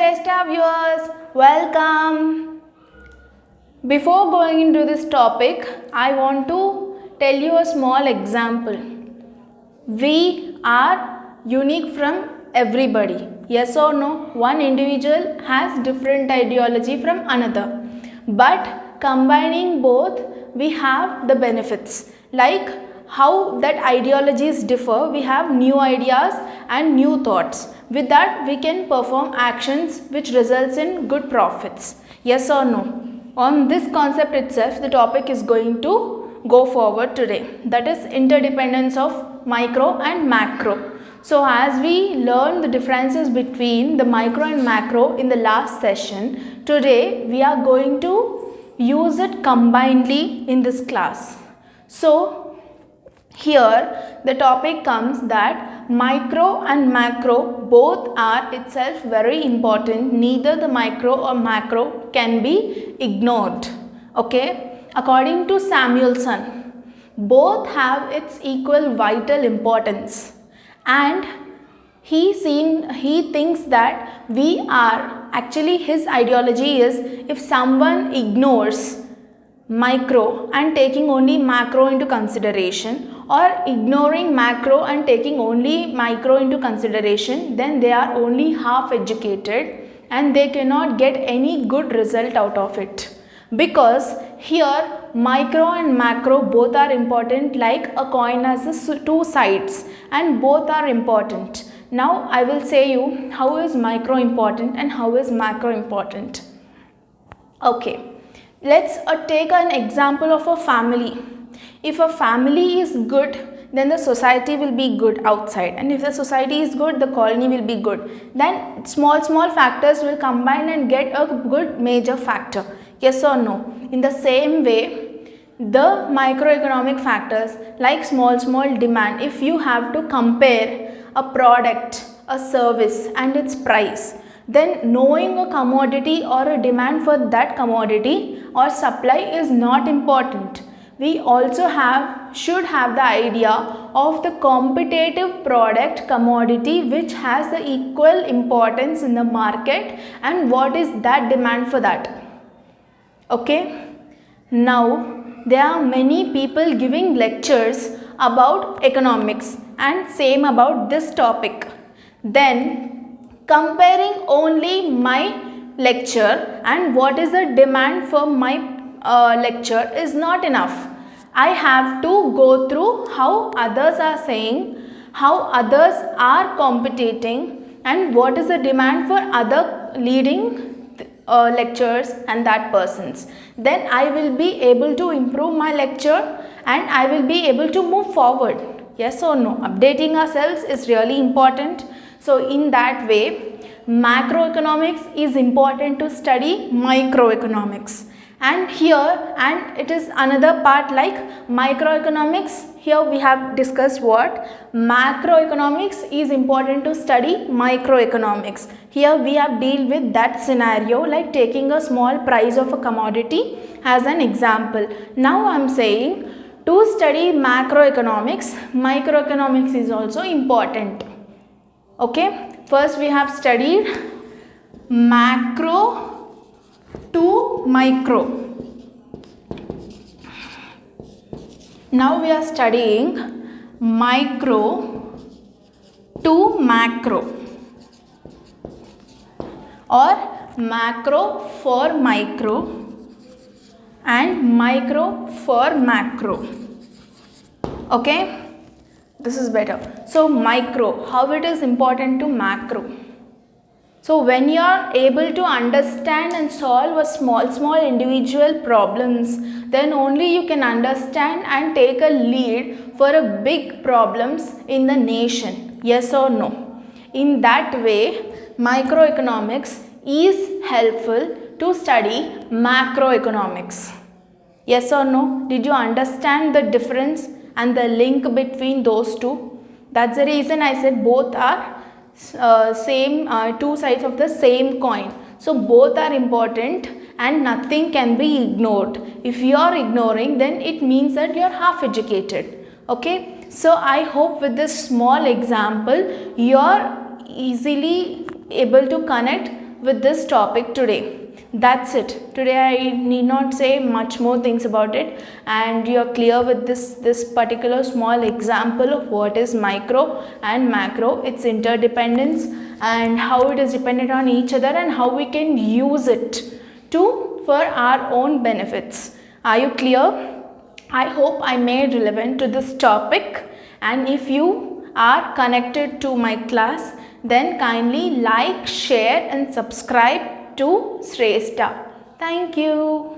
Shrestha viewers, welcome. Before going into this topic, I want to tell you a small example. We are unique from everybody. Yes or no? One individual has different ideology from another. But combining both, we have the benefits. Like how that ideologies differ, we have new ideas and new thoughts. With that, we can perform actions which results in good profits. Yes or no? On this concept itself, the topic is going to go forward today. That is interdependence of micro and macro. So as we learned the differences between the micro and macro in the last session, today we are going to use it combinedly in this class. So here the topic comes that micro and macro both are itself very important. Neither the micro or macro can be ignored. Okay, according to Samuelson, both have its equal vital importance, and he thinks that we are actually, his ideology is, if someone ignores micro and taking only macro into consideration, or ignoring macro and taking only micro into consideration, then they are only half educated and they cannot get any good result out of it. Because here micro and macro both are important, like a coin has two sides and both are important. Now I will say you how is micro important and how is macro important. Okay, let's take an example of a family. If a family is good, then the society will be good outside, and if the society is good, the colony will be good. Then small factors will combine and get a good major factor. Yes or no? In the same way, the microeconomic factors like small demand, if you have to compare a product, a service and its price, then knowing a commodity or a demand for that commodity or supply is not important. We also should have the idea of the competitive product commodity which has the equal importance in the market and what is that demand for that. Okay, now there are many people giving lectures about economics and same about this topic. Then comparing only my lecture and what is the demand for my lecture is not enough. I have to go through how others are saying, how others are competing, and what is the demand for other leading lectures and that persons. Then I will be able to improve my lecture and I will be able to move forward. Yes or no? Updating ourselves is really important. So in that way, macroeconomics is important to study microeconomics. And here, and it is another part like microeconomics, here we have discussed what macroeconomics is important to study microeconomics. Here we have dealt with that scenario, like taking a small price of a commodity as an example. Now I am saying to study macroeconomics, microeconomics is also important. Okay, first we have studied macro to micro. Now we are studying micro to macro or macro for micro and micro for macro. Okay, this is better. So micro, how it is important to macro. So when you are able to understand and solve a small individual problems, then only you can understand and take a lead for a big problems in the nation. Yes or no? In that way, microeconomics is helpful to study macroeconomics. Yes or no? Did you understand the difference and the link between those two? That's the reason I said both are two sides of the same coin. So both are important and nothing can be ignored. If you are ignoring, then it means that you are half educated. Okay, so I hope with this small example you are easily able to connect with this topic today. That's it. Today I need not say much more things about it, and you're clear with this particular small example of what is micro and macro, its interdependence and how it is dependent on each other and how we can use it for our own benefits. Are you clear? I hope I made relevant to this topic, and if you are connected to my class, then kindly like, share and subscribe to Shrestha. Thank you.